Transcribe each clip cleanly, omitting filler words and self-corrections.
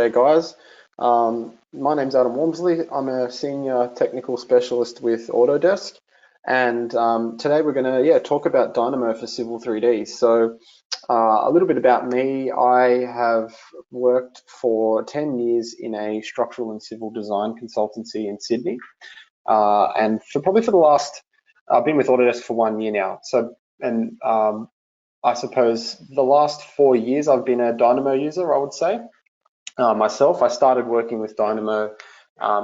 Hey guys, my name's Adam Walmsley. I'm a senior technical specialist with Autodesk, and today we're going to talk about Dynamo for Civil 3D. So a little bit about me. I have worked for 10 years in a structural and civil design consultancy in Sydney, and probably for the last, I've been with Autodesk for 1 year now. I suppose the last 4 years I've been a Dynamo user, I would say. Myself, I started working with Dynamo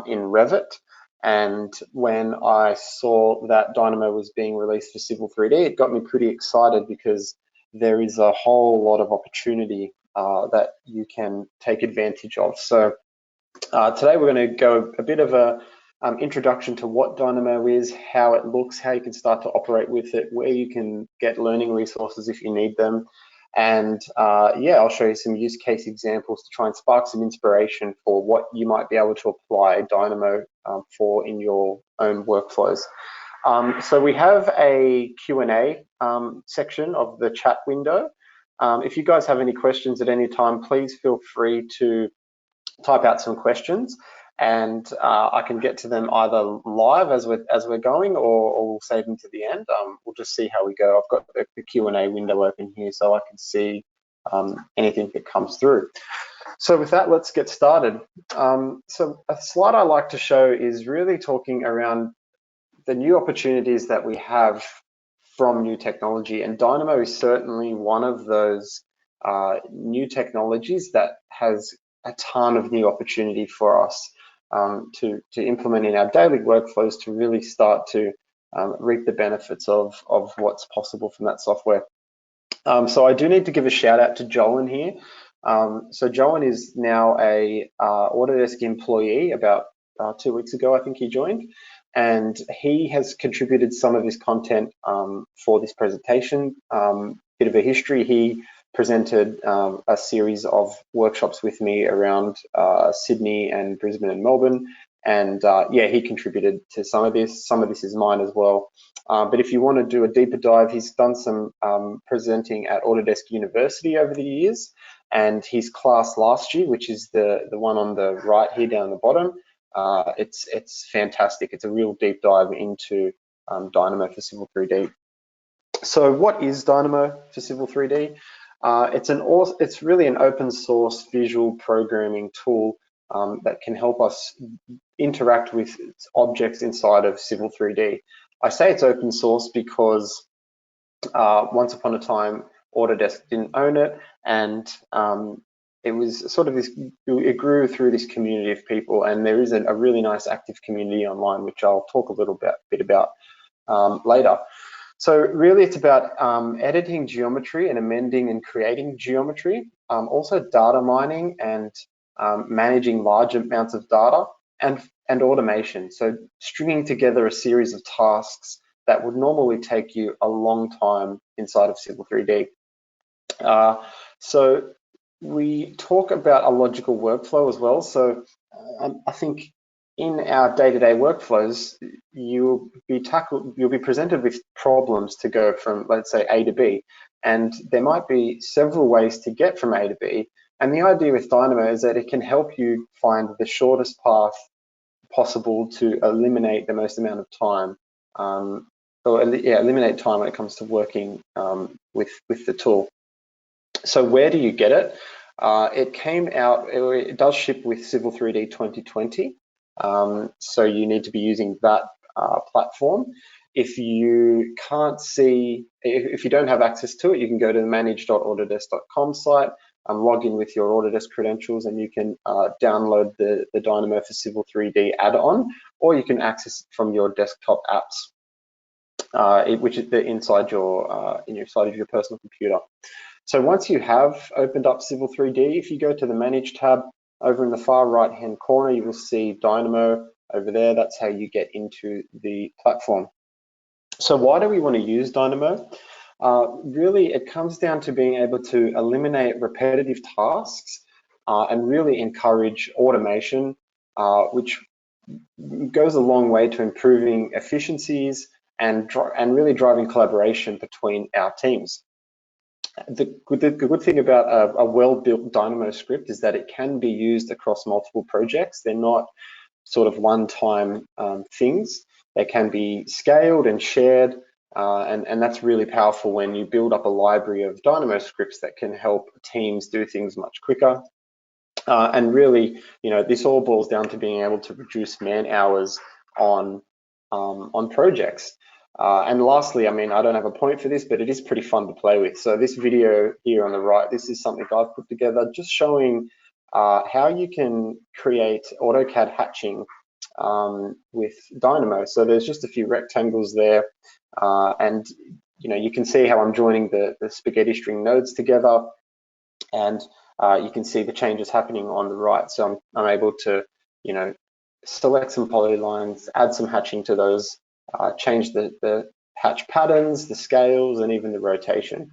in Revit, and when I saw that Dynamo was being released for Civil 3D, it got me pretty excited because there is a whole lot of opportunity that you can take advantage of. So today we're going to go a bit of a introduction to what Dynamo is, how it looks, how you can start to operate with it, where you can get learning resources if you need them. And I'll show you some use case examples to try and spark some inspiration for what you might be able to apply Dynamo for in your own workflows. So we have a Q&A section of the chat window. If you guys have any questions at any time, please feel free to type out some questions, and I can get to them either live as we're going, or we'll save them to the end. We'll just see how we go. I've got the Q&A window open here so I can see anything that comes through. So with that, let's get started. So a slide I like to show is really talking around the new opportunities that we have from new technology, and Dynamo is certainly one of those new technologies that has a ton of new opportunity for us to implement in our daily workflows to really start to reap the benefits of what's possible from that software. So I do need to give a shout out to Joan here. So Joan is now a Autodesk employee. About 2 weeks ago, I think he joined, and he has contributed some of this content for this presentation. Bit of a history, he presented a series of workshops with me around Sydney and Brisbane and Melbourne, and he contributed to some of this. Some of this is mine as well. But if you want to do a deeper dive, he's done some presenting at Autodesk University over the years, and his class last year, which is the one on the right here down the bottom, it's fantastic. It's a real deep dive into Dynamo for Civil 3D. So what is Dynamo for Civil 3D? It's really an open source visual programming tool that can help us interact with objects inside of Civil 3D. I say it's open source because once upon a time Autodesk didn't own it, and it was sort of it grew through this community of people, and there is a really nice active community online, which I'll talk a little bit about later. So really it's about editing geometry and amending and creating geometry, also data mining and managing large amounts of data, and automation. So stringing together a series of tasks that would normally take you a long time inside of Civil 3D. So we talk about a logical workflow as well. So I think in our day-to-day workflows, you'll be presented with problems to go from, let's say, A to B, and there might be several ways to get from A to B. And the idea with Dynamo is that it can help you find the shortest path possible to eliminate the most amount of time, eliminate time when it comes to working with the tool. So where do you get it? It came out, it does ship with Civil 3D 2020. So you need to be using that platform. If you can't see, if you don't have access to it, you can go to the manage.autodesk.com site and log in with your Autodesk credentials, and you can download the Dynamo for Civil 3D add-on, or you can access it from your desktop apps, which is inside of your personal computer. So once you have opened up Civil 3D, if you go to the Manage tab, over in the far right-hand corner, you will see Dynamo over there. That's how you get into the platform. So why do we want to use Dynamo? Really, it comes down to being able to eliminate repetitive tasks and really encourage automation, which goes a long way to improving efficiencies and really driving collaboration between our teams. The good thing about a well-built Dynamo script is that it can be used across multiple projects. They're not sort of one-time things. They can be scaled and shared, and that's really powerful when you build up a library of Dynamo scripts that can help teams do things much quicker. And really, this all boils down to being able to reduce man hours on projects. And lastly, I mean, I don't have a point for this, but it is pretty fun to play with. So this video here on the right, this is something I've put together, just showing how you can create AutoCAD hatching with Dynamo. So there's just a few rectangles there, and you can see how I'm joining the spaghetti string nodes together, and you can see the changes happening on the right. So I'm able to, select some polylines, add some hatching to those, change the hatch patterns, the scales, and even the rotation.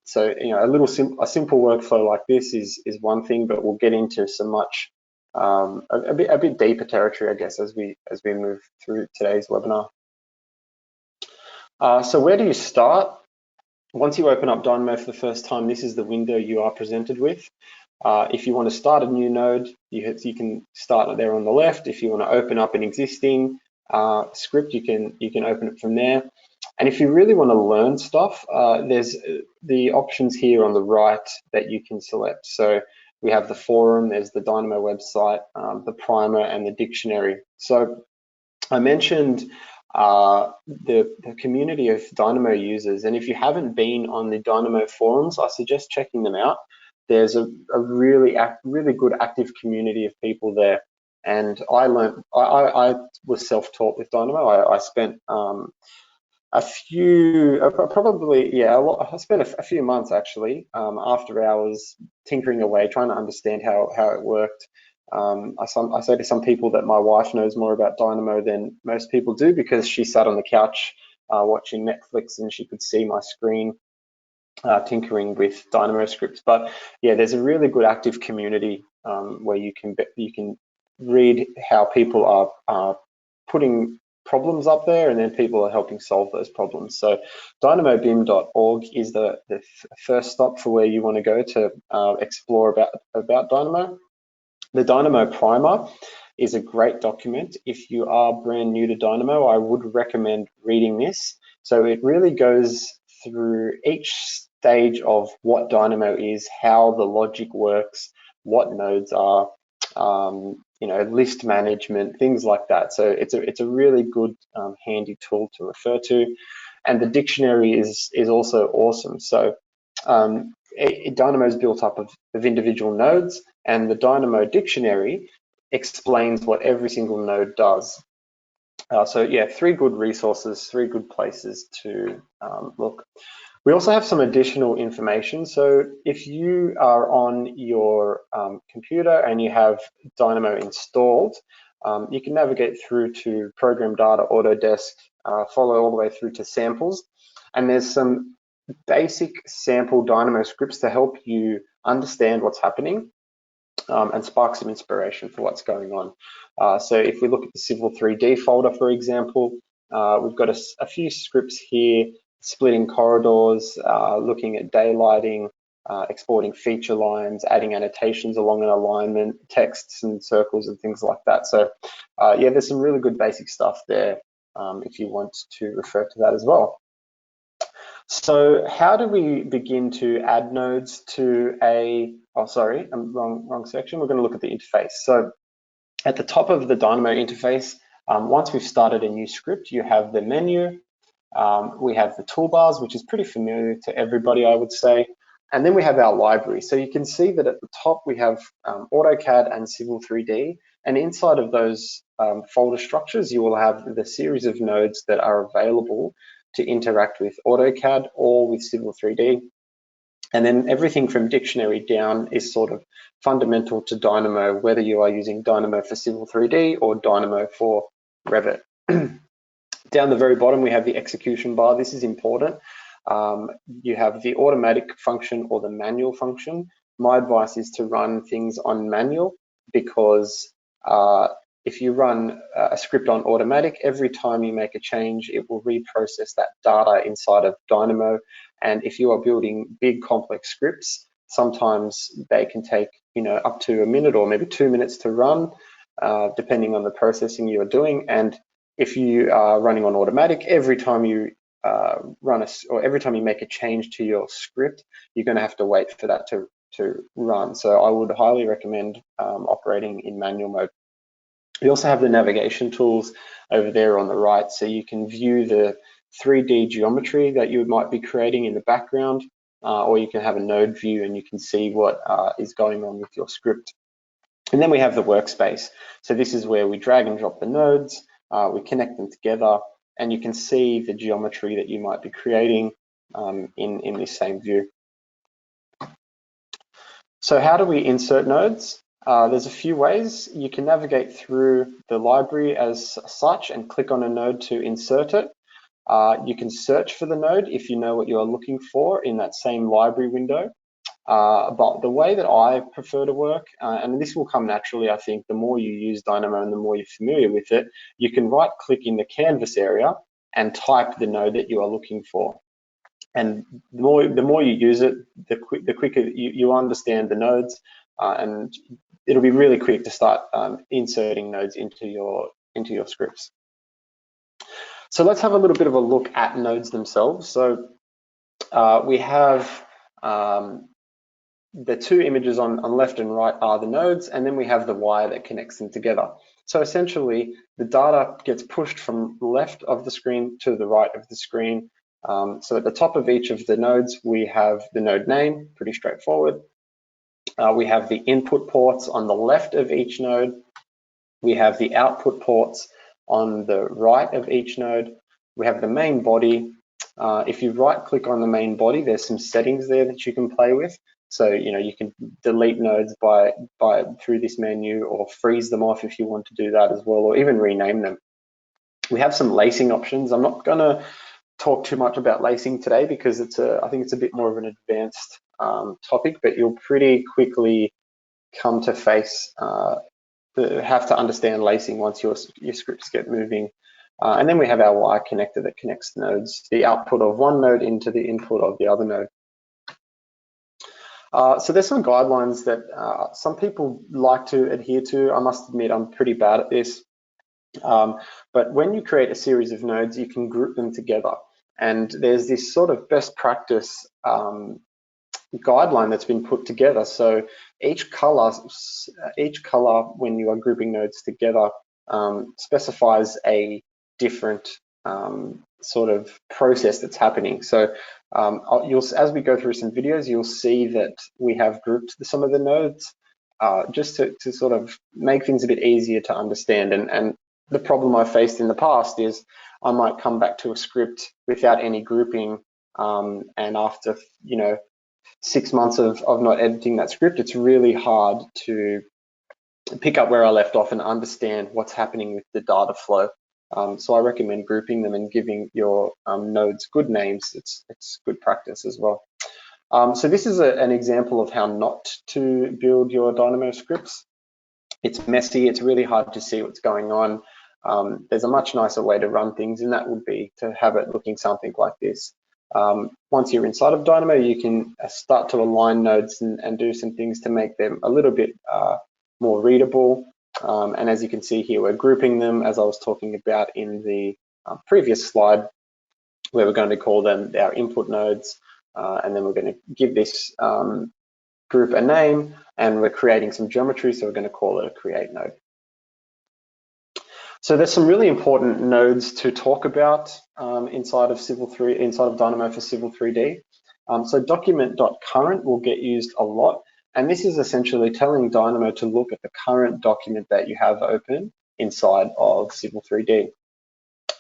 So a simple workflow like this is one thing, but we'll get into some much a bit deeper territory, I guess, as we move through today's webinar. So where do you start? Once you open up Dynamo for the first time, this is the window you are presented with. If you want to start a new node, you can start there on the left. If you want to open up an existing script, you can open it from there. And if you really want to learn stuff, there's the options here on the right that you can select. So we have the forum, there's the Dynamo website, the primer, and the dictionary. So I mentioned the community of Dynamo users, and if you haven't been on the Dynamo forums, I suggest checking them out. There's a really good active community of people there, and I was self-taught with Dynamo. I spent I spent a few months actually after hours tinkering away, trying to understand how it worked. I say to some people that my wife knows more about Dynamo than most people do, because she sat on the couch watching Netflix and she could see my screen tinkering with Dynamo scripts. But yeah, there's a really good active community where you can read how people are putting problems up there, and then people are helping solve those problems. So dynamobim.org is the first stop for where you want to go to explore about Dynamo. The Dynamo Primer is a great document. If you are brand new to Dynamo, I would recommend reading this. So it really goes through each stage of what Dynamo is, how the logic works, what nodes are, list management, things like that. So it's a really good handy tool to refer to. And the dictionary is also awesome. So Dynamo is built up of individual nodes, and the Dynamo Dictionary explains what every single node does. So yeah, 3 good resources, 3 good places to look. We also have some additional information. So if you are on your computer and you have Dynamo installed, you can navigate through to Program Data, Autodesk, follow all the way through to Samples. And there's some basic sample Dynamo scripts to help you understand what's happening and spark some inspiration for what's going on. So if we look at the Civil 3D folder, for example, we've got a few scripts here: splitting corridors, looking at daylighting, exporting feature lines, adding annotations along an alignment, texts and circles and things like that. So yeah, there's some really good basic stuff there if you want to refer to that as well. So how do we begin to add nodes to wrong section. We're going to look at the interface. So at the top of the Dynamo interface, once we've started a new script, you have the menu. We have the toolbars, which is pretty familiar to everybody, I would say. And then we have our library. So you can see that at the top we have AutoCAD and Civil 3D. And inside of those folder structures, you will have the series of nodes that are available to interact with AutoCAD or with Civil 3D. And then everything from dictionary down is sort of fundamental to Dynamo, whether you are using Dynamo for Civil 3D or Dynamo for Revit. Down the very bottom, we have the execution bar. This is important. You have the automatic function or the manual function. My advice is to run things on manual because if you run a script on automatic, every time you make a change, it will reprocess that data inside of Dynamo. And if you are building big complex scripts, sometimes they can take, up to a minute or maybe 2 minutes to run, depending on the processing you're doing. And if you are running on automatic, every time you every time you make a change to your script, you're going to have to wait for that to run. So I would highly recommend operating in manual mode. We also have the navigation tools over there on the right, so you can view the 3D geometry that you might be creating in the background, or you can have a node view and you can see what is going on with your script. And then we have the workspace. So this is where we drag and drop the nodes, we connect them together, and you can see the geometry that you might be creating in this same view. So how do we insert nodes? There's a few ways. You can navigate through the library as such and click on a node to insert it. You can search for the node if you know what you're looking for in that same library window. But the way that I prefer to work, and this will come naturally, I think, the more you use Dynamo and the more you're familiar with it, you can right click in the canvas area and type the node that you are looking for. And the more you use it, the quicker you understand the nodes, and it'll be really quick to start inserting nodes into your scripts. So let's have a little bit of a look at nodes themselves. So we have the two images on left and right are the nodes, and then we have the wire that connects them together. So essentially, the data gets pushed from the left of the screen to the right of the screen. So at the top of each of the nodes, we have the node name, pretty straightforward. We have the input ports on the left of each node. We have the output ports on the right of each node. We have the main body. If you right click on the main body, there's some settings there that you can play with. So, you can delete nodes through this menu, or freeze them off if you want to do that as well, or even rename them. We have some lacing options. I'm not going to talk too much about lacing today because I think it's a bit more of an advanced topic, but you'll pretty quickly come to have to understand lacing once your scripts get moving. And then we have our wire connector that connects nodes, the output of one node into the input of the other node. So there's some guidelines that some people like to adhere to. I must admit I'm pretty bad at this. But when you create a series of nodes, you can group them together. And there's this sort of best practice guideline that's been put together. So each color when you are grouping nodes together specifies a different sort of process that's happening. So as we go through some videos, you'll see that we have grouped some of the nodes just to sort of make things a bit easier to understand. And the problem I've faced in the past is I might come back to a script without any grouping, and after 6 months of not editing that script, it's really hard to pick up where I left off and understand what's happening with the data flow. So I recommend grouping them and giving your nodes good names. It's good practice as well. So this is an example of how not to build your Dynamo scripts. It's messy, it's really hard to see what's going on. There's a much nicer way to run things, and that would be to have it looking something like this. Once you're inside of Dynamo, you can start to align nodes and do some things to make them a little bit more readable. And as you can see here, we're grouping them, as I was talking about in the previous slide, where we're going to call them our input nodes, and then we're going to give this group a name, and we're creating some geometry, so we're going to call it a create node. So there's some really important nodes to talk about inside of Dynamo for Civil 3D. So document.current will get used a lot, and this is essentially telling Dynamo to look at the current document that you have open inside of Civil 3D.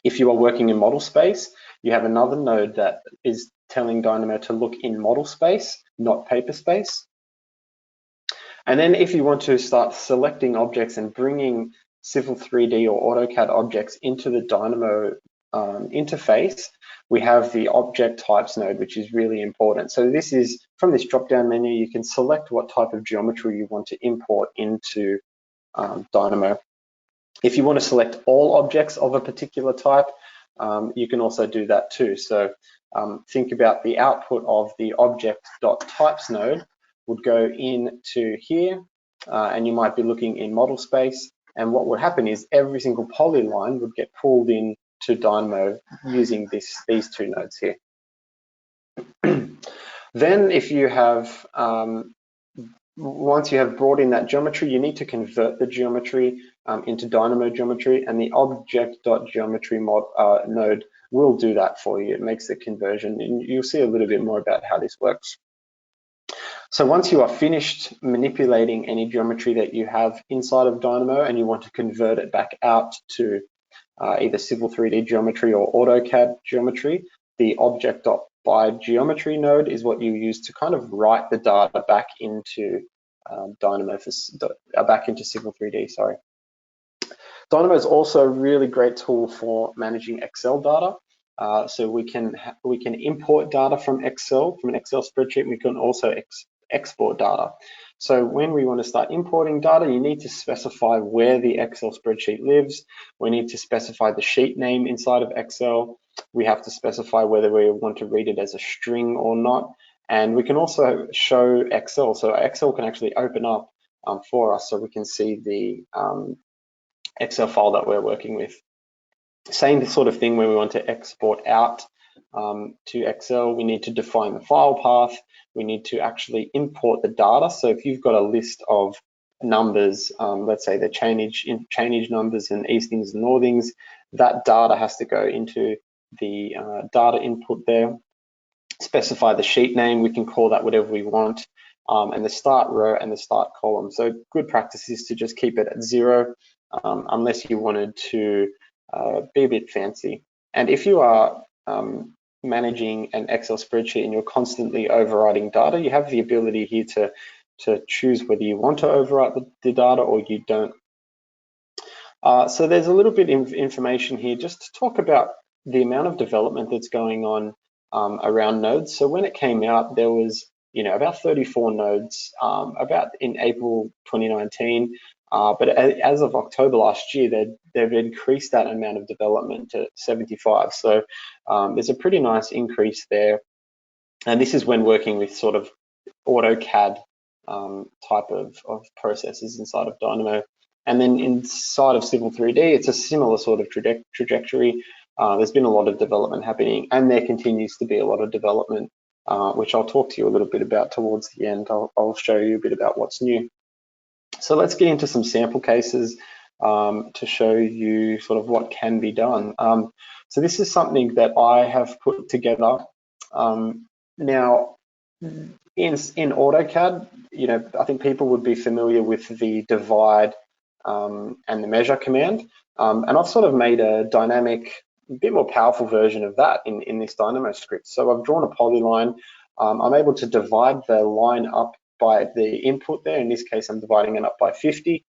If you are working in model space, you have another node that is telling Dynamo to look in model space, not paper space. And then if you want to start selecting objects and bringing Civil 3D or AutoCAD objects into the Dynamo interface, we have the object types node, which is really important. So this is, from this drop-down menu, you can select what type of geometry you want to import into Dynamo. If you want to select all objects of a particular type, you can also do that too. So think about the output of the object.types node would go into here, and you might be looking in model space. And what would happen is every single polyline would get pulled in to Dynamo using these two nodes here. Then if you have, once you have brought in that geometry, you need to convert the geometry into Dynamo geometry, and the object.geometry node will do that for you. It makes the conversion, and you'll see a little bit more about how this works. So once you are finished manipulating any geometry that you have inside of Dynamo and you want to convert it back out to either Civil 3D geometry or AutoCAD geometry, the object.byGeometry node is what you use to kind of write the data back into Dynamo, back into Civil 3D, sorry. Dynamo is also a really great tool for managing Excel data. So we can import data from Excel, from an Excel spreadsheet. We can also export data. So when we want to start importing data, you need to specify where the Excel spreadsheet lives. We need to specify the sheet name inside of Excel. We have to specify whether we want to read it as a string or not. And we can also show Excel. So Excel can actually open up for us so we can see the Excel file that we're working with. Same sort of thing when we want to export out to Excel, we need to define the file path. We need to actually import the data. So if you've got a list of numbers, let's say the chainage numbers and eastings and northings, that data has to go into the data input there. Specify the sheet name, we can call that whatever we want, and the start row and the start column. So good practice is to just keep it at 0, unless you wanted to be a bit fancy. And if you are managing an Excel spreadsheet and you're constantly overwriting data, you have the ability here to choose whether you want to overwrite the data or you don't. So there's a little bit of information here just to talk about the amount of development that's going on around nodes. So when it came out, there was about 34 nodes about in April 2019. But as of October last year, they've increased that amount of development to 75. So there's a pretty nice increase there. And this is when working with sort of AutoCAD type of processes inside of Dynamo. And then inside of Civil 3D, it's a similar sort of trajectory. There's been a lot of development happening, and there continues to be a lot of development, which I'll talk to you a little bit about towards the end. I'll show you a bit about what's new. So let's get into some sample cases to show you sort of what can be done. So this is something that I have put together. Now, in AutoCAD, I think people would be familiar with the divide and the measure command. And I've sort of made a dynamic, a bit more powerful version of that in this Dynamo script. So I've drawn a polyline. I'm able to divide the line up by the input there. In this case, I'm dividing it up by 50.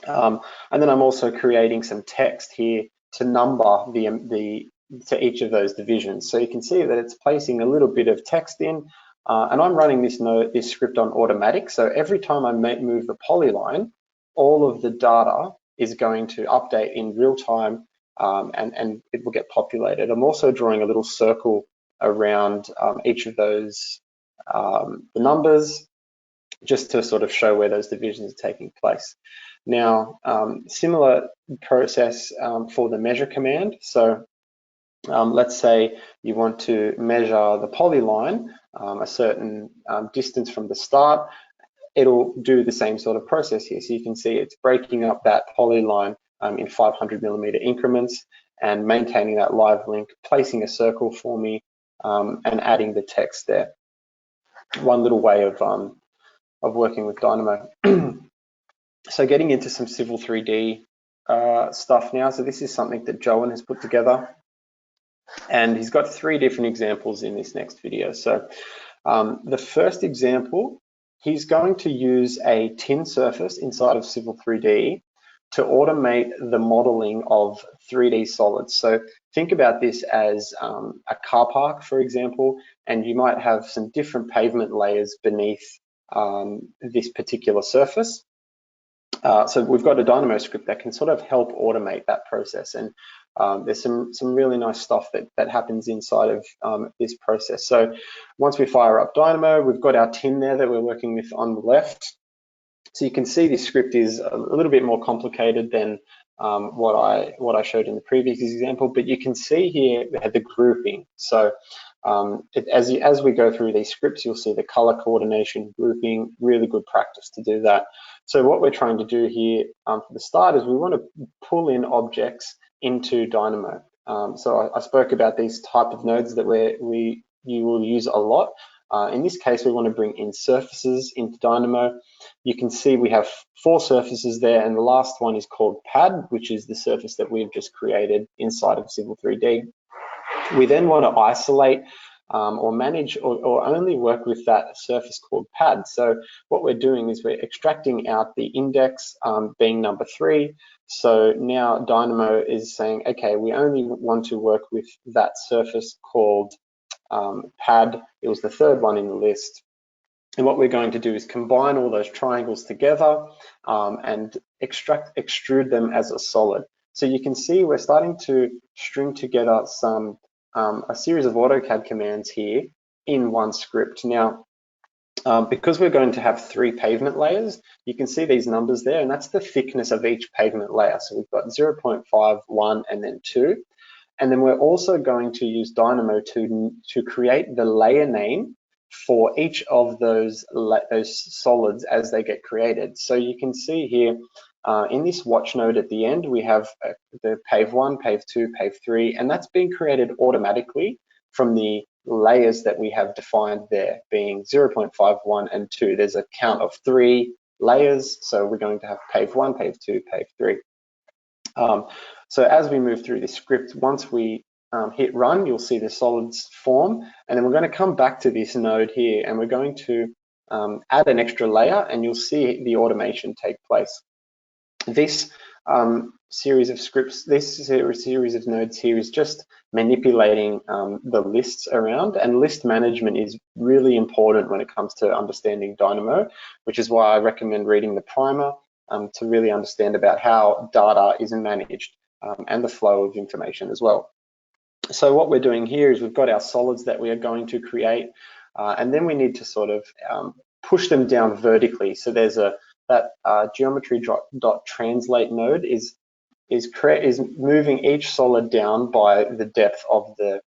And then I'm also creating some text here to number to each of those divisions. So you can see that it's placing a little bit of text in, and I'm running this script on automatic. So every time I move the polyline, all of the data is going to update in real time, and it will get populated. I'm also drawing a little circle around each of those the numbers, just to sort of show where those divisions are taking place. Now, similar process for the measure command. So let's say you want to measure the polyline a certain distance from the start. It'll do the same sort of process here. So you can see it's breaking up that polyline in 500mm increments and maintaining that live link, placing a circle for me, and adding the text there. One little way of working with Dynamo. So getting into some Civil 3D stuff now. So this is something that Joan has put together, and he's got 3 different examples in this next video. So the first example, he's going to use a tin surface inside of Civil 3D to automate the modeling of 3D solids. So think about this as a car park, for example, and you might have some different pavement layers beneath this particular surface. So we've got a Dynamo script that can sort of help automate that process, and there's some really nice stuff that happens inside of this process. So once we fire up Dynamo, we've got our tin there that we're working with on the left. So you can see this script is a little bit more complicated than what I showed in the previous example, but you can see here we had the grouping. So as we go through these scripts, you'll see the color coordination, grouping, really good practice to do that. So what we're trying to do here for the start is we want to pull in objects into Dynamo. So I spoke about these type of nodes that you will use a lot. In this case, we want to bring in surfaces into Dynamo. You can see we have 4 surfaces there, and the last one is called Pad, which is the surface that we've just created inside of Civil 3D. We then want to isolate or manage or only work with that surface called Pad. So what we're doing is we're extracting out the index being number 3. So now Dynamo is saying, okay, we only want to work with that surface called Pad. It was the 3rd one in the list. And what we're going to do is combine all those triangles together and extrude them as a solid. So you can see we're starting to string together a series of AutoCAD commands here in one script. Now, because we're going to have 3 pavement layers, you can see these numbers there, and that's the thickness of each pavement layer. So we've got 0.5, 1, and then 2. And then we're also going to use Dynamo to create the layer name for each of those solids as they get created. So you can see here in this watch node at the end, we have the pave 1, pave 2, pave 3, and that's being created automatically from the layers that we have defined there, being 0.5, 1, and 2. There's a count of 3 layers, so we're going to have pave 1, pave 2, pave 3. So as we move through this script, once we hit run, you'll see the solids form, and then we're going to come back to this node here, and we're going to add an extra layer, and you'll see the automation take place. This series of scripts, this series of nodes here is just manipulating the lists around, and list management is really important when it comes to understanding Dynamo, which is why I recommend reading the primer to really understand about how data is managed and the flow of information as well. So what we're doing here is we've got our solids that we are going to create, and then we need to sort of push them down vertically. So there's that geometry.translate node is moving each solid down by the depth of the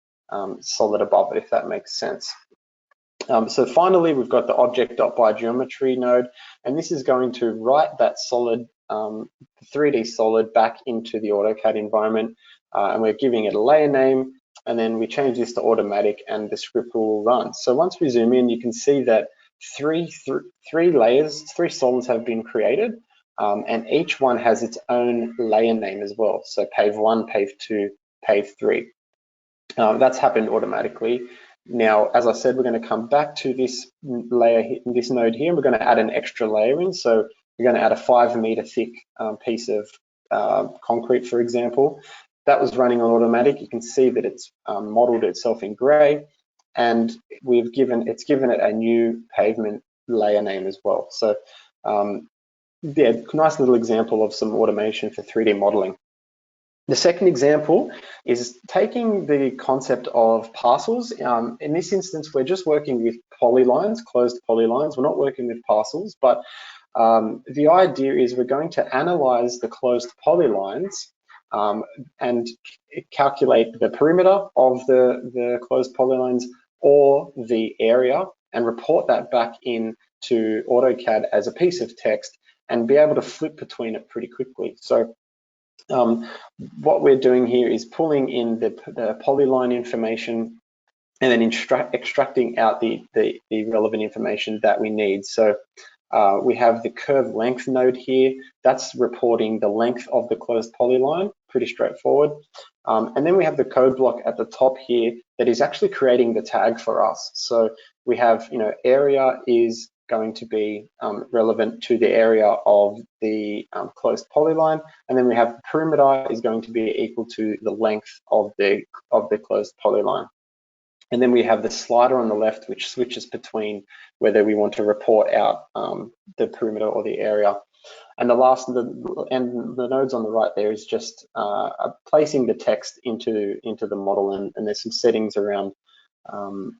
solid above it, if that makes sense. So finally, we've got the object.byGeometry node, and this is going to write that solid, 3D solid back into the AutoCAD environment, and we're giving it a layer name, and then we change this to automatic, and the script will run. So once we zoom in, you can see that three solids have been created, and each one has its own layer name as well. So pave 1, pave 2, pave 3. That's happened automatically. Now, as I said, we're going to come back to this layer, this node here, and we're going to add an extra layer in. So we're going to add a 5-meter thick piece of concrete, for example. That was running on automatic. You can see that it's modeled itself in gray, and it's given it a new pavement layer name as well. So yeah, nice little example of some automation for 3D modeling. The second example is taking the concept of parcels. In this instance, we're just working with polylines, closed polylines. We're not working with parcels, but the idea is we're going to analyze the closed polylines and calculate the perimeter of the closed polylines or the area, and report that back into AutoCAD as a piece of text and be able to flip between it pretty quickly. So what we're doing here is pulling in the polyline information and then extracting out the relevant information that we need. So we have the curve length node here. That's reporting the length of the closed polyline, pretty straightforward. And then we have the code block at the top here that is actually creating the tag for us. So we have, area is going to be relevant to the area of the closed polyline, and then we have perimeter is going to be equal to the length of the closed polyline. And then we have the slider on the left, which switches between whether we want to report out the perimeter or the area. And the nodes on the right there is just placing the text into the model, and there's some settings around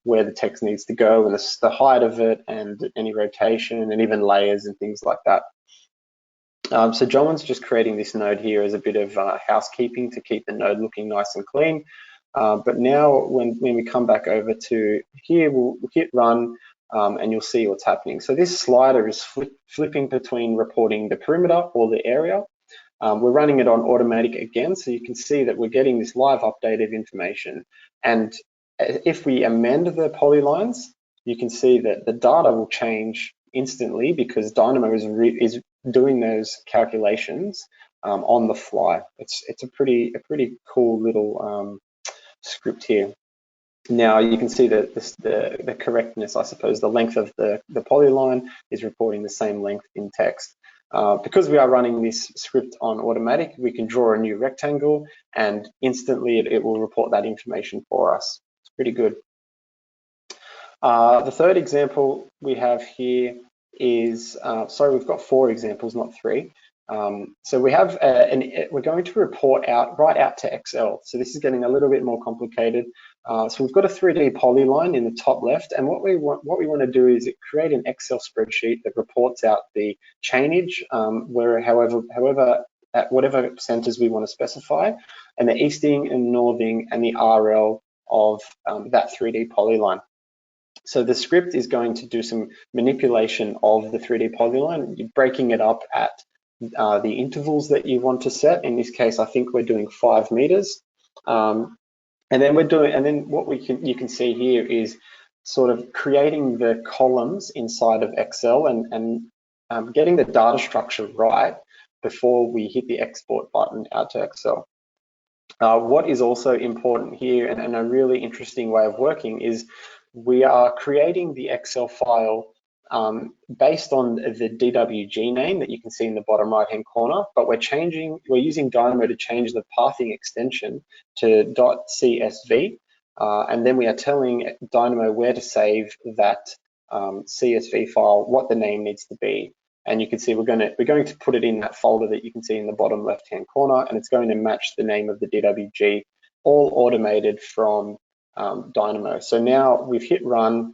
where the text needs to go, and the height of it, and any rotation, and even layers and things like that. So John's just creating this node here as a bit of housekeeping to keep the node looking nice and clean. But now when we come back over to here, we'll hit run, and you'll see what's happening. So this slider is flipping between reporting the perimeter or the area. We're running it on automatic again, so you can see that we're getting this live update of information. And if we amend the polylines, you can see that the data will change instantly because Dynamo is doing those calculations on the fly. It's a pretty cool little script here. Now you can see that the correctness, I suppose, the length of the polyline is reporting the same length in text. Because we are running this script on automatic, we can draw a new rectangle and instantly it will report that information for us. It's pretty good. The third example we have here is, sorry, we've got 4 examples, not 3. So we have, we're going to report right out to Excel. So this is getting a little bit more complicated. So we've got a 3D polyline in the top left, and what we want to do is create an Excel spreadsheet that reports out the chainage, at whatever centers we want to specify, and the easting and northing and the RL of that 3D polyline. So the script is going to do some manipulation of the 3D polyline, breaking it up at the intervals that you want to set. In this case, I think we're doing 5 meters. And then what you can see here is sort of creating the columns inside of Excel and getting the data structure right before we hit the export button out to Excel. What is also important here, and a really interesting way of working, is we are creating the Excel file based on the DWG name that you can see in the bottom right hand corner, but we're using Dynamo to change the pathing extension to .csv, and then we are telling Dynamo where to save that CSV file, what the name needs to be. And you can see we're going to put it in that folder that you can see in the bottom left hand corner, and it's going to match the name of the DWG, all automated from Dynamo. So now we've hit run.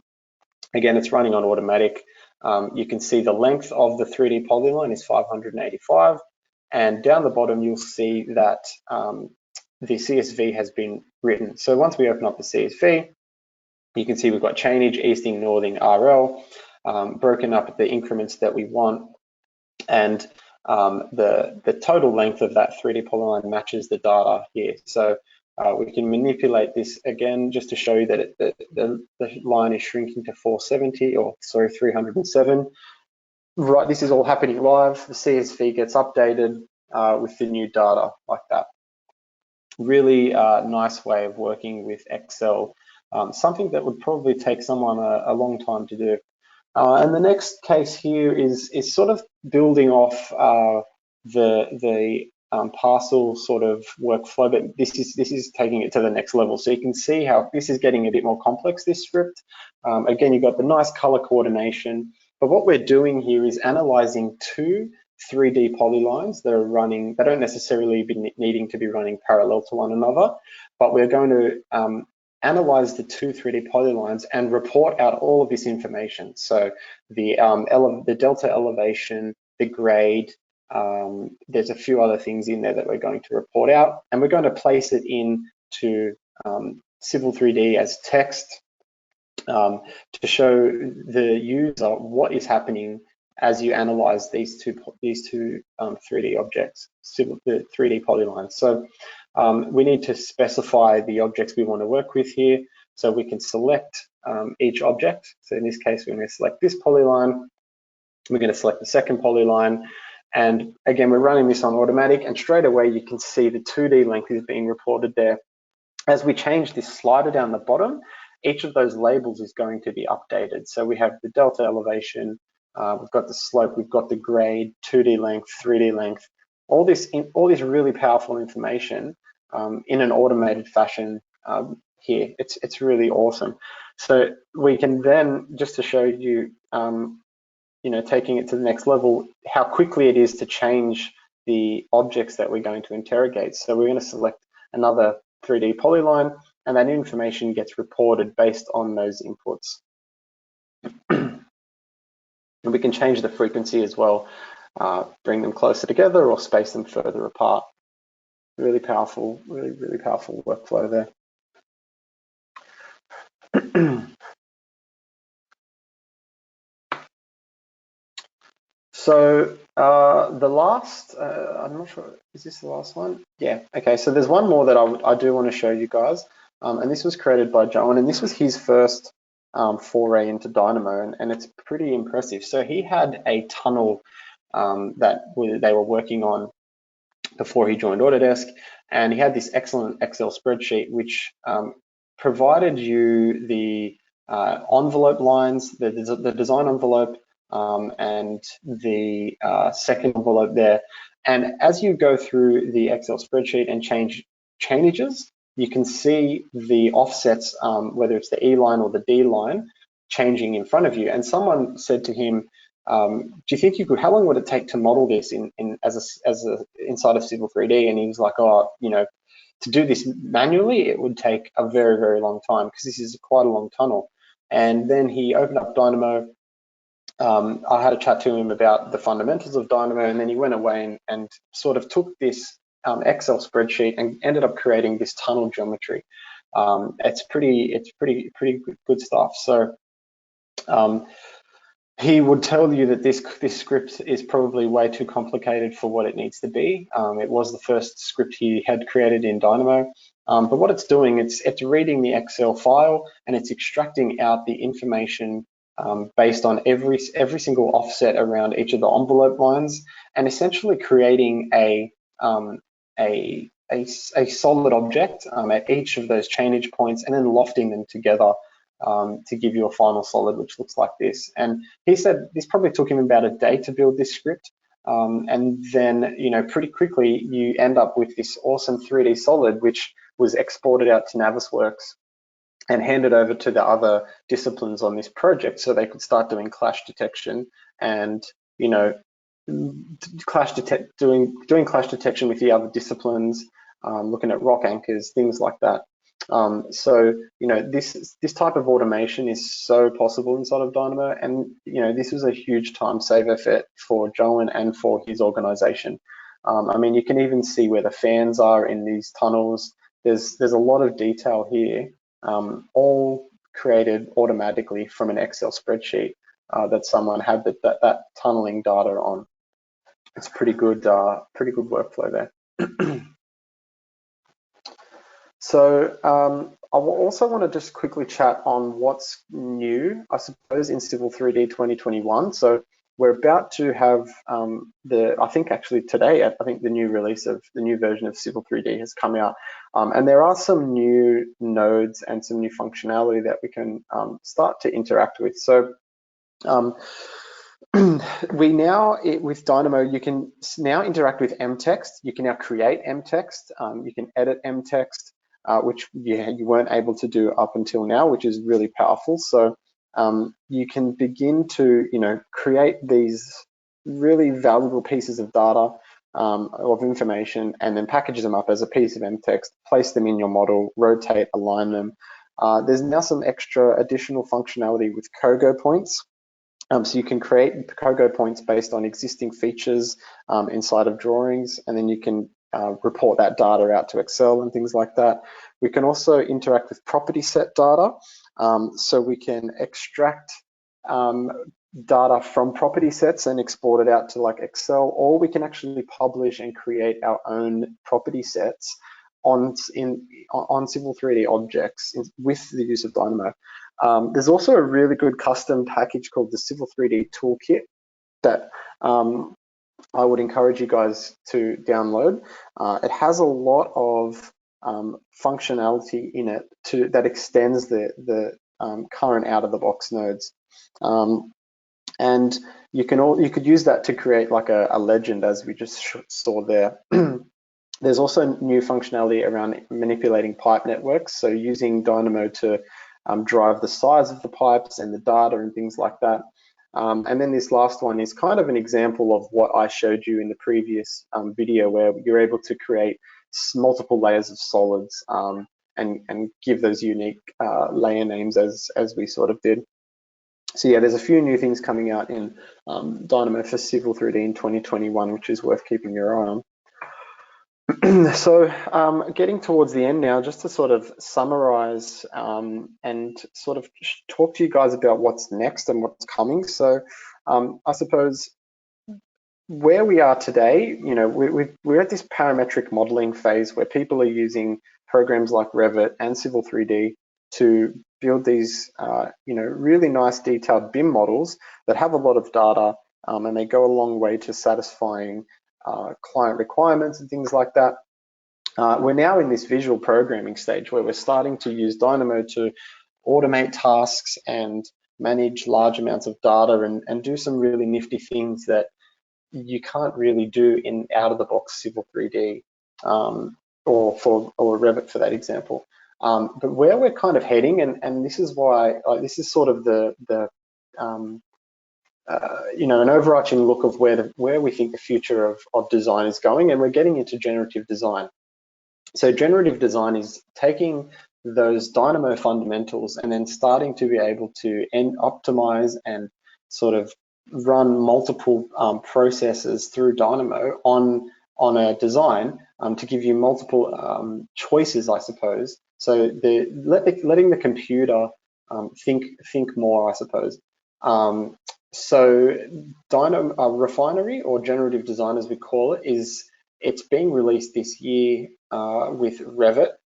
Again, it's running on automatic. You can see the length of the 3D polyline is 585, and down the bottom you'll see that the CSV has been written. So once we open up the CSV, you can see we've got chainage, easting, northing, RL, broken up at the increments that we want, and the total length of that 3D polyline matches the data here. So we can manipulate this again just to show you that the line is shrinking to 470, or sorry, 307. Right, this is all happening live. The CSV gets updated with the new data like that. Really nice way of working with Excel. Something that would probably take someone a long time to do. And the next case here is sort of building off the parcel sort of workflow, but this is taking it to the next level. So you can see how this is getting a bit more complex, this script. Again, you've got the nice color coordination, but what we're doing here is analyzing 2 3D polylines that are running. They don't necessarily be needing to be running parallel to one another, but we're going to analyze the 2 3D polylines and report out all of this information. So the delta elevation, the grade, there's a few other things in there that we're going to report out, and we're going to place it into Civil 3D as text to show the user what is happening as you analyze these two 3D objects, the 3D polylines. So we need to specify the objects we want to work with here. So we can select each object. So in this case, we're going to select this polyline. We're going to select the second polyline. And again, we're running this on automatic, and straight away you can see the 2D length is being reported there. As we change this slider down the bottom, each of those labels is going to be updated. So we have the delta elevation, we've got the slope, we've got the grade, 2D length, 3D length, all this really powerful information in an automated fashion here. It's really awesome. So we can then, just to show you taking it to the next level, how quickly it is to change the objects that we're going to interrogate. So we're going to select another 3D polyline, and that information gets reported based on those inputs. And we can change the frequency as well, bring them closer together or space them further apart. Really powerful, really powerful workflow there. So the last, I'm not sure, is this the last one? Yeah, okay, so there's one more that I do want to show you guys, and this was created by Joan, and this was his first foray into Dynamo, and it's pretty impressive. So he had a tunnel that they were working on before he joined Autodesk, and he had this excellent Excel spreadsheet which provided you the envelope lines, the design envelope, and the second envelope there. And as you go through the Excel spreadsheet and change changes, you can see the offsets, whether it's the E line or the D line, changing in front of you. And someone said to him, do you think you could, how long would it take to model this inside of Civil 3D? And he was like, oh, to do this manually, it would take a very long time because this is quite a long tunnel. And then he opened up Dynamo. I had a chat to him about the fundamentals of Dynamo, and then he went away and sort of took this Excel spreadsheet and ended up creating this tunnel geometry. It's pretty good stuff. So he would tell you that this script is probably way too complicated for what it needs to be. It was the first script he had created in Dynamo, but what it's doing, it's reading the Excel file and it's extracting out the information based on every single offset around each of the envelope lines, and essentially creating a solid object at each of those chainage points, and then lofting them together to give you a final solid, which looks like this. And he said this probably took him about a day to build this script, and then pretty quickly you end up with this awesome 3D solid, which was exported out to Navisworks and handed over to the other disciplines on this project, so they could start doing clash detection and doing clash detection with the other disciplines, looking at rock anchors, things like that. So this type of automation is so possible inside of Dynamo, and this was a huge time saver for Joan and for his organization. I mean, you can even see where the fans are in these tunnels. There's a lot of detail here, all created automatically from an Excel spreadsheet that someone had that tunneling data on. It's pretty good workflow there. So I also want to just quickly chat on what's new, I suppose, in Civil 3D 2021. So we're about to have I think actually today, I think the new version of Civil 3D has come out. And there are some new nodes and some new functionality that we can start to interact with. So with Dynamo, you can now interact with mText. You can now create mText. You can edit mText, which you weren't able to do up until now, which is really powerful. So you can begin to create these really valuable pieces of data, of information, and then package them up as a piece of mText, place them in your model, rotate, align them. There's now some extra additional functionality with Kogo points. So you can create Kogo points based on existing features inside of drawings, and then you can report that data out to Excel and things like that. We can also interact with property set data. So we can extract data from property sets and export it out to like Excel, or we can actually publish and create our own property sets on Civil 3D objects with the use of Dynamo. There's also a really good custom package called the Civil 3D Toolkit that I would encourage you guys to download. It has a lot of functionality in it that extends the current out-of-the-box nodes. And you could use that to create like a legend, as we just saw there. There's also new functionality around manipulating pipe networks, so using Dynamo to drive the size of the pipes and the data and things like that. And then this last one is kind of an example of what I showed you in the previous video, where you're able to create multiple layers of solids and give those unique layer names as we sort of did. So yeah, there's a few new things coming out in Dynamo for Civil 3D in 2021, which is worth keeping your eye on. So getting towards the end now, just to sort of summarize and sort of talk to you guys about what's next and what's coming. So I suppose where we are today, you know, we're at this parametric modeling phase where people are using programs like Revit and Civil 3D to build these, you know, really nice detailed BIM models that have a lot of data, and they go a long way to satisfying client requirements and things like that. We're now in this visual programming stage where we're starting to use Dynamo to automate tasks and manage large amounts of data and do some really nifty things that you can't really do in out-of-the-box Civil 3D or Revit for that example. But where we're kind of heading, and this is why this is sort of the you know, an overarching look of where we think the future of design is going, and we're getting into generative design. So generative design is taking those Dynamo fundamentals and then starting to be able to optimize and sort of run multiple processes through Dynamo on a design to give you multiple choices, I suppose. So letting the computer think more, I suppose. So Dynamo Refinery, or generative design as we call it, it's being released this year with Revit.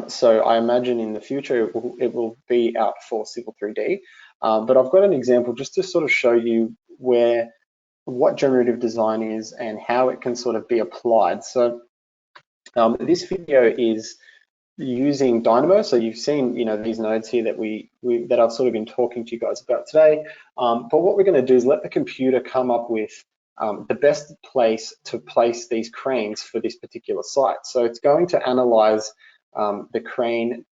So I imagine in the future it will be out for Civil 3D. But I've got an example just to sort of show you what generative design is and how it can sort of be applied. So this video is using Dynamo. So you've seen, you know, these nodes here that I've sort of been talking to you guys about today. But what we're going to do is let the computer come up with the best place to place these cranes for this particular site. So it's going to analyze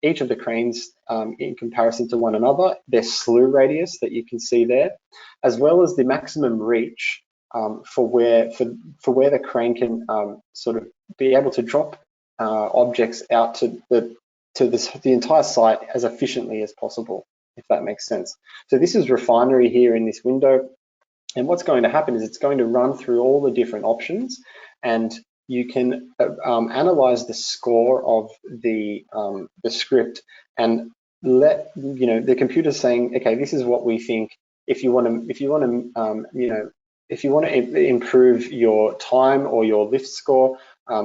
each of the cranes in comparison to one another, their slew radius that you can see there, as well as the maximum reach for where the crane can sort of be able to drop objects out to the entire site as efficiently as possible, if that makes sense. So this is Refinery here in this window. And what's going to happen is it's going to run through all the different options, and you can analyze the score of the script and let the computer saying, okay, this is what we think. If you want to improve your time or your lift score,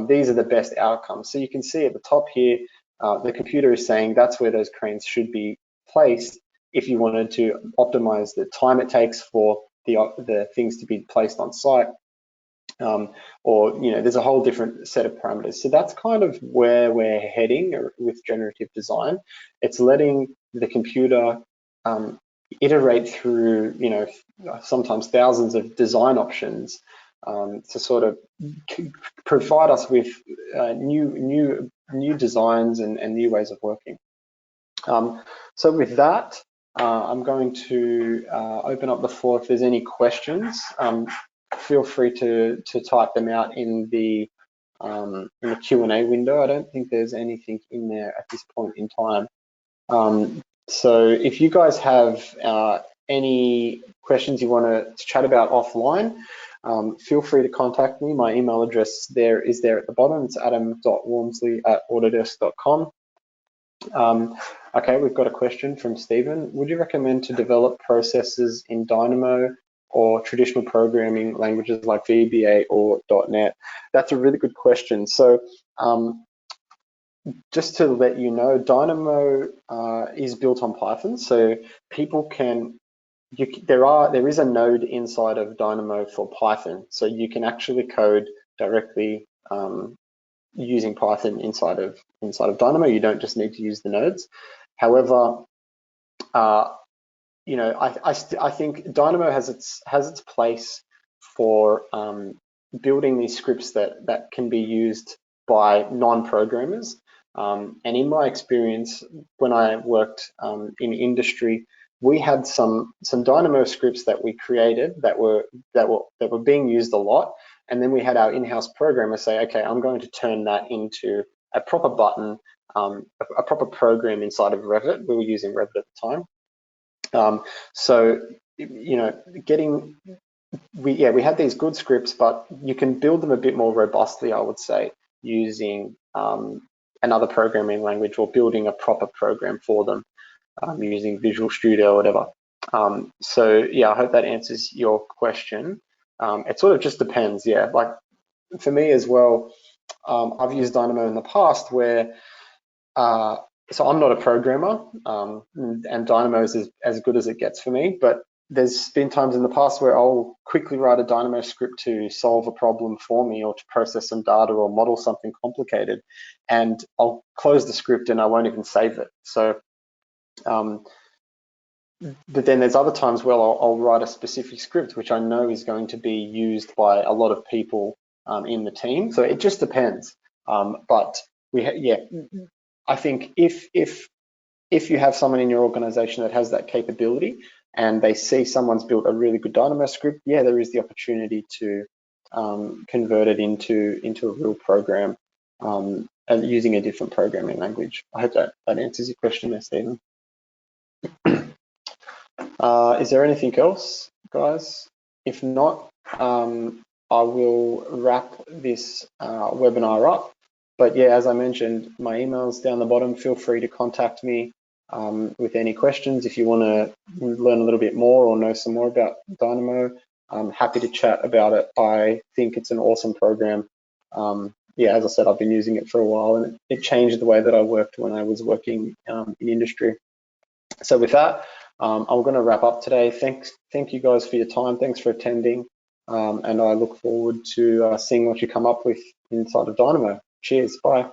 these are the best outcomes. So you can see at the top here, the computer is saying that's where those cranes should be placed if you wanted to optimize the time it takes for the things to be placed on site, or there's a whole different set of parameters. So that's kind of where we're heading with generative design. It's letting the computer iterate through sometimes thousands of design options to sort of provide us with new designs and new ways of working. So with that, I'm going to open up the floor. If there's any questions, feel free to type them out in the Q&A window. I don't think there's anything in there at this point in time. So if you guys have any questions you want to chat about offline, feel free to contact me. My email address is there at the bottom. It's adam.walmsley@autodesk.com. Okay, we've got a question from Stephen. Would you recommend to develop processes in Dynamo or traditional programming languages like VBA or .NET? That's a really good question. So just to let you know, Dynamo is built on Python, so people can, there is a node inside of Dynamo for Python, so you can actually code directly using Python inside of Dynamo. You don't just need to use the nodes. However, I think Dynamo has its place for building these scripts that can be used by non-programmers. And in my experience, when I worked in industry, we had some Dynamo scripts that we created that were being used a lot, and then we had our in-house programmer say, okay, I'm going to turn that into a proper button, a proper program inside of Revit. We were using Revit at the time. So, you know, we had these good scripts, but you can build them a bit more robustly, I would say, using another programming language or building a proper program for them, using Visual Studio or whatever. So yeah, I hope that answers your question. It sort of just depends, yeah. Like for me as well, I've used Dynamo in the past where, so I'm not a programmer, and Dynamo is as good as it gets for me, but there's been times in the past where I'll quickly write a Dynamo script to solve a problem for me or to process some data or model something complicated, and I'll close the script and I won't even save it. So, but then there's other times where I'll write a specific script which I know is going to be used by a lot of people in the team. So it just depends. But yeah, I think if you have someone in your organization that has that capability and they see someone's built a really good Dynamo script, yeah, there is the opportunity to convert it into a real program and using a different programming language. I hope that answers your question there, Stephen. Is there anything else, guys? If not, I will wrap this webinar up. But yeah, as I mentioned, my email's down the bottom. Feel free to contact me with any questions. If you want to learn a little bit more or know some more about Dynamo, I'm happy to chat about it. I think it's an awesome program. Yeah, as I said, I've been using it for a while, and it changed the way that I worked when I was working in industry. So with that, I'm going to wrap up today. Thank you guys for your time. Thanks for attending. And I look forward to seeing what you come up with inside of Dynamo. Cheers. Bye.